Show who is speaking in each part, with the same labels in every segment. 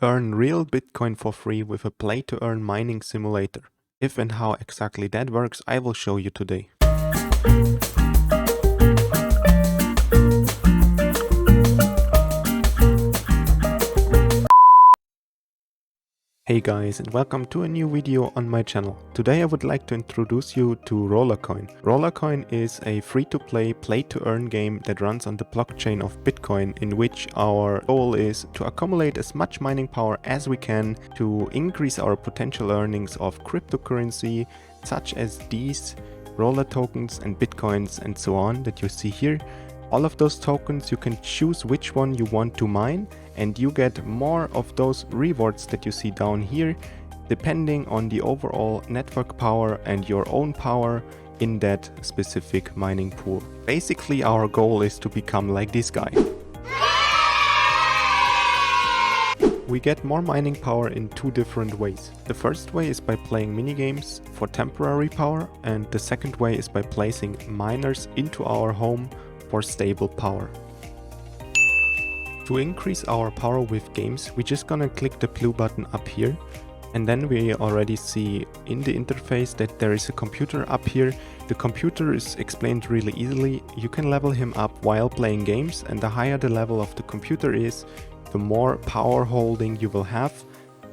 Speaker 1: Earn real Bitcoin for free with a play-to-earn mining simulator. If and how exactly that works, I will show you today. Hey guys, and welcome to a new video on my channel. Today I would like to introduce you to Rollercoin. Rollercoin is a free-to-play, play-to-earn game that runs on the blockchain of Bitcoin, in which our goal is to accumulate as much mining power as we can to increase our potential earnings of cryptocurrency such as these Rollertokens and Bitcoins and so on that you see here. All of those tokens, you can choose which one you want to mine, and you get more of those rewards that you see down here depending on the overall network power and your own power in that specific mining pool. Basically, our goal is to become like this guy. We get more mining power in two different ways. The first way is by playing minigames for temporary power, and the second way is by placing miners into our home for stable power. To increase our power with games, we're just gonna click the blue button up here, and then we already see in the interface that there is a computer up here. The computer is explained really easily. You can level him up while playing games, and the higher the level of the computer is, the more power holding you will have.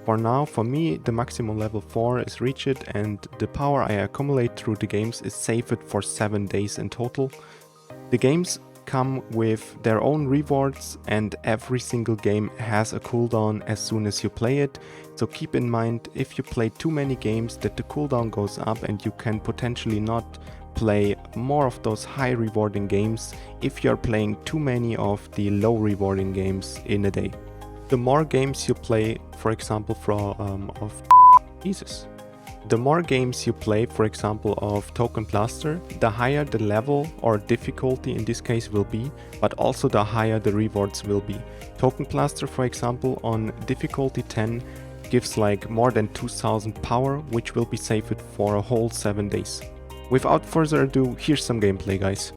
Speaker 1: For now, for me, the maximum level 4 is reached, and the power I accumulate through the games is saved for 7 days in total. The games come with their own rewards, and every single game has a cooldown as soon as you play it. So keep in mind, if you play too many games, that the cooldown goes up and you can potentially not play more of those high rewarding games if you're playing too many of the low rewarding games in a day. The more games you play, for example, The more games you play, for example, of Token Blaster, the higher the level or difficulty in this case will be, but also the higher the rewards will be. Token Blaster, for example, on difficulty 10 gives like more than 2000 power, which will be saved for a whole 7 days. Without further ado, here's some gameplay, guys.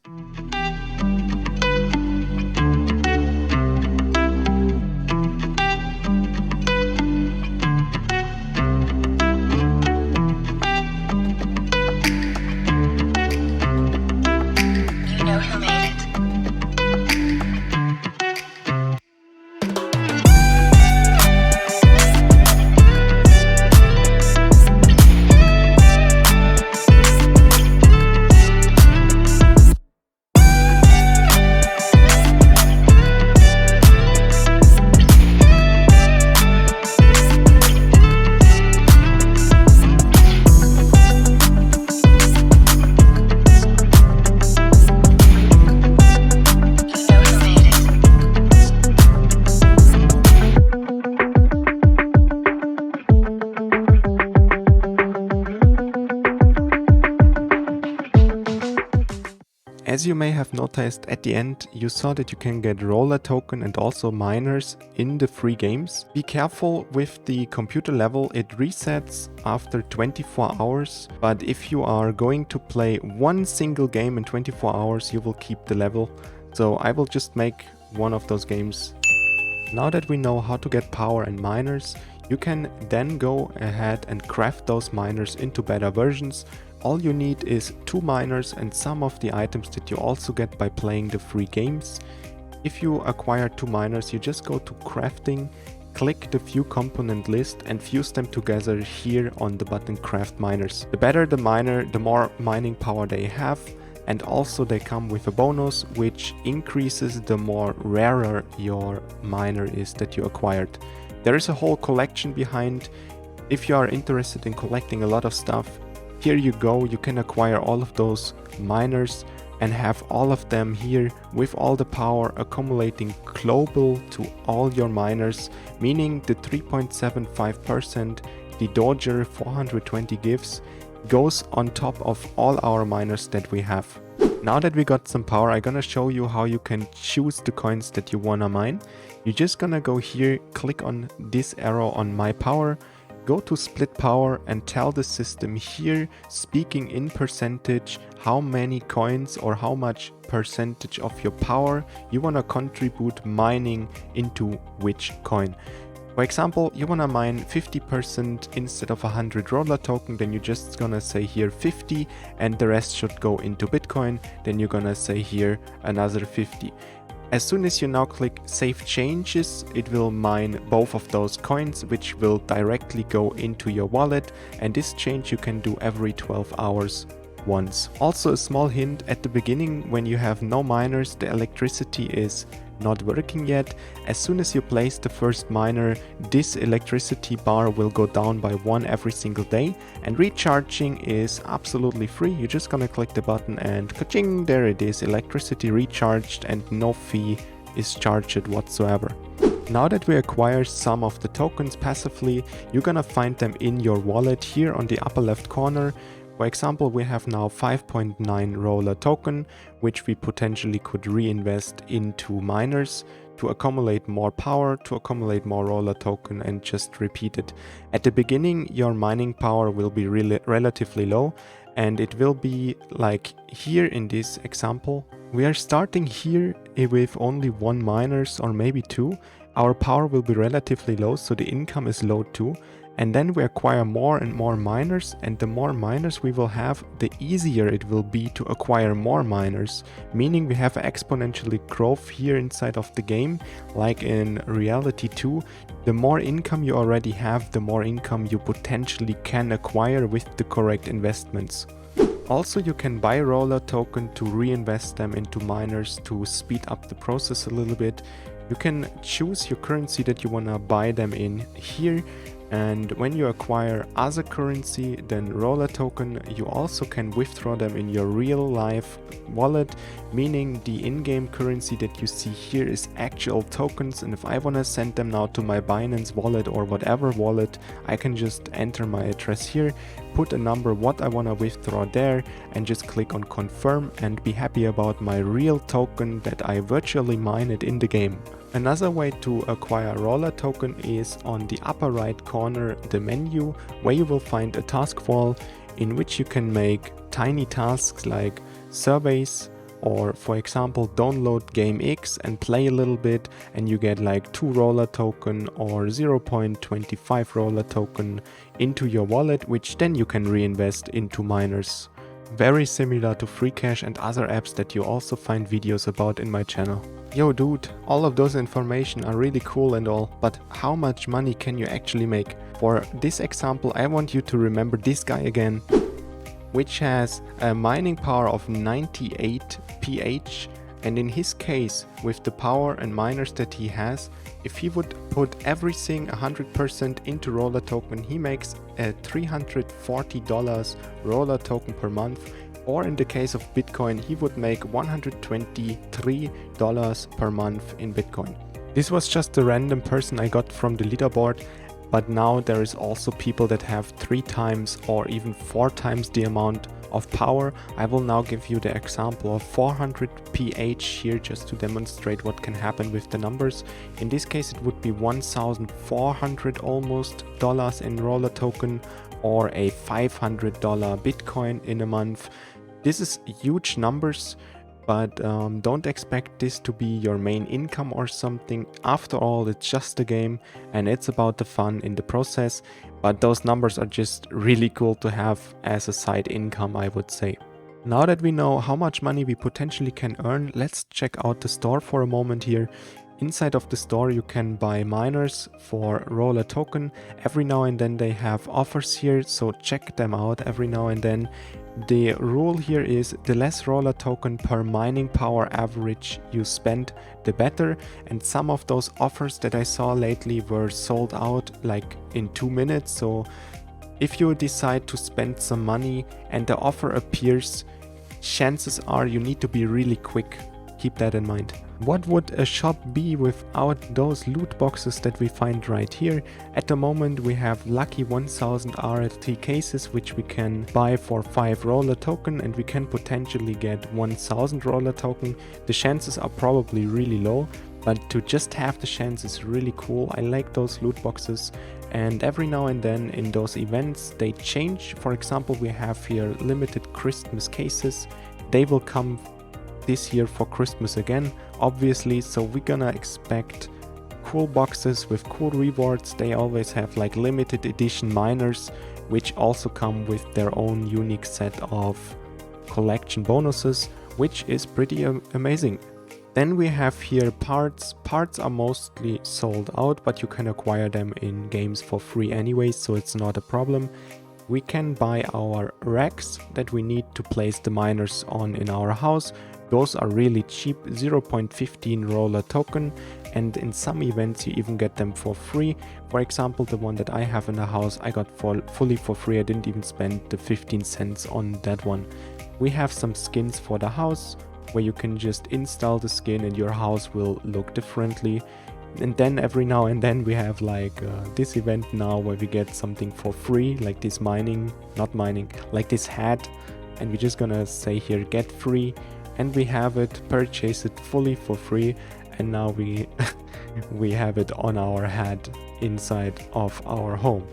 Speaker 1: As you may have noticed, at the end you saw that you can get Rollertoken and also miners in the free games. Be careful with the computer level, it resets after 24 hours, but if you are going to play one single game in 24 hours, you will keep the level. So I will just make one of those games. Now that we know how to get power and miners, you can then go ahead and craft those miners into better versions. All you need is 2 miners and some of the items that you also get by playing the free games. If you acquire 2 miners, you just go to crafting, click the view component list and fuse them together here on the button craft miners. The better the miner, the more mining power they have, and also they come with a bonus which increases the more rarer your miner is that you acquired. There is a whole collection behind. If you are interested in collecting a lot of stuff, here you go, you can acquire all of those miners and have all of them here with all the power accumulating global to all your miners, meaning the 3.75% the Doger 420 gives goes on top of all our miners that we have. Now that we got some power, I'm gonna show you how you can choose the coins that you wanna mine. You're just gonna go here, click on this arrow on my power, go to split power and tell the system here, speaking in percentage, how many coins or how much percentage of your power you want to contribute mining into which coin. For example, you wanna mine 50% instead of 100 roller token, then you're just gonna say here 50 and the rest should go into Bitcoin, then you're gonna say here another 50. As soon as you now click Save Changes, it will mine both of those coins, which will directly go into your wallet, and this change you can do every 12 hours once. Also a small hint, at the beginning when you have no miners, the electricity is not working yet. As soon as you place the first miner, this electricity bar will go down by 1 every single day, and recharging is absolutely free. You're just gonna click the button and ka-ching, there it is, electricity recharged, and no fee is charged whatsoever. Now that we acquire some of the tokens passively, you're gonna find them in your wallet here on the upper left corner. For example, we have now 5.9 roller token, which we potentially could reinvest into miners to accumulate more power, to accumulate more roller token, and just repeat it. At the beginning, your mining power will be relatively low, and it will be like here in this example. We are starting here with only 1 miners or maybe 2. Our power will be relatively low, so the income is low too. And then we acquire more and more miners, and the more miners we will have, the easier it will be to acquire more miners, meaning we have exponentially growth here inside of the game, like in reality 2. The more income you already have, the more income you potentially can acquire with the correct investments. Also, you can buy roller token to reinvest them into miners to speed up the process a little bit. You can choose your currency that you want to buy them in here. And when you acquire other currency than roller token, you also can withdraw them in your real life wallet, meaning the in-game currency that you see here is actual tokens, and if I want to send them now to my Binance wallet or whatever wallet, I can just enter my address here, put a number what I want to withdraw there, and just click on confirm and be happy about my real token that I virtually mined in the game. Another way to acquire roller token is on the upper right corner, the menu, where you will find a task wall in which you can make tiny tasks like surveys, or for example download game X and play a little bit, and you get like 2 roller token or 0.25 roller token into your wallet, which then you can reinvest into miners. Very similar to free cash and other apps that you also find videos about in my channel. Yo dude, all of those information are really cool and all, but how much money can you actually make? For this example, I want you to remember this guy again, which has a mining power of 98 PH, and in his case, with the power and miners that he has, if he would put everything 100% into roller token, he makes a $340 roller token per month. Or in the case of Bitcoin, he would make $123 per month in Bitcoin. This was just a random person I got from the leaderboard, but now there is also people that have 3 times or even 4 times the amount of power. I will now give you the example of 400 PH here just to demonstrate what can happen with the numbers. In this case, it would be 1,400 almost dollars in roller token, or a $500 Bitcoin in a month. This is huge numbers, but don't expect this to be your main income or something. After all, it's just a game and it's about the fun in the process, but those numbers are just really cool to have as a side income, I would say. Now that we know how much money we potentially can earn, let's check out the store for a moment here. Inside of the store you can buy miners for roller token. Every now and then they have offers here, so check them out every now and then. The rule here is the less roller token per mining power average you spend, the better, and some of those offers that I saw lately were sold out like in 2 minutes, so if you decide to spend some money and the offer appears, chances are you need to be really quick. Keep that in mind. What would a shop be without those loot boxes that we find right here? At the moment we have lucky 1000 RFT cases which we can buy for 5 roller token, and we can potentially get 1000 roller token. The chances are probably really low, but to just have the chance is really cool. I like those loot boxes, and every now and then in those events they change. For example, we have here limited Christmas cases. They will come this year for Christmas again, obviously, so we're gonna expect cool boxes with cool rewards. They always have like limited edition miners, which also come with their own unique set of collection bonuses, which is pretty amazing. Then we have here parts. Parts are mostly sold out, but you can acquire them in games for free anyways, so it's not a problem. We can buy our racks that we need to place the miners on in our house. Those are really cheap, 0.15 Rollertoken, and in some events you even get them for free. For example, the one that I have in the house I got fully for free. I didn't even spend the 15 cents on that one. We have some skins for the house where you can just install the skin and your house will look differently. And then every now and then we have like this event now where we get something for free, like this like this hat, and we're just gonna say here get free, and we have it, purchase it fully for free, and now we we have it on our hat inside of our home.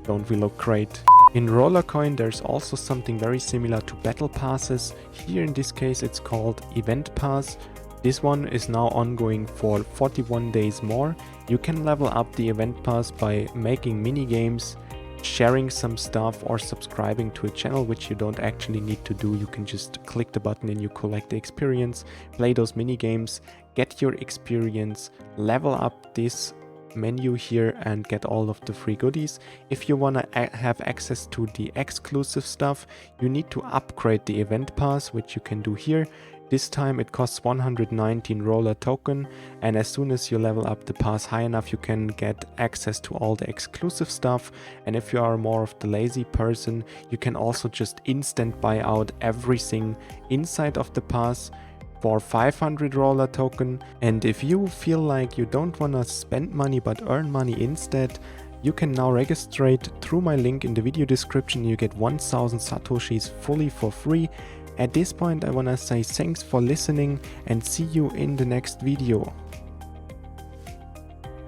Speaker 1: Don't we look great? In Rollercoin there's also something very similar to battle passes. Here in this case it's called event pass. This one is now ongoing for 41 days more. You can level up the event pass by making mini games, sharing some stuff, or subscribing to a channel, which you don't actually need to do. You can just click the button and you collect the experience, play those mini games, get your experience, level up this menu here and get all of the free goodies. If you want to have access to the exclusive stuff, you need to upgrade the event pass, which you can do here. This time it costs 119 Rollertoken, and as soon as you level up the pass high enough you can get access to all the exclusive stuff. And if you are more of the lazy person, you can also just instant buy out everything inside of the pass for 500 Rollertoken. And if you feel like you don't want to spend money but earn money instead, you can now register through my link in the video description. You get 1000 Satoshis fully for free. At this point I want to say thanks for listening and see you in the next video.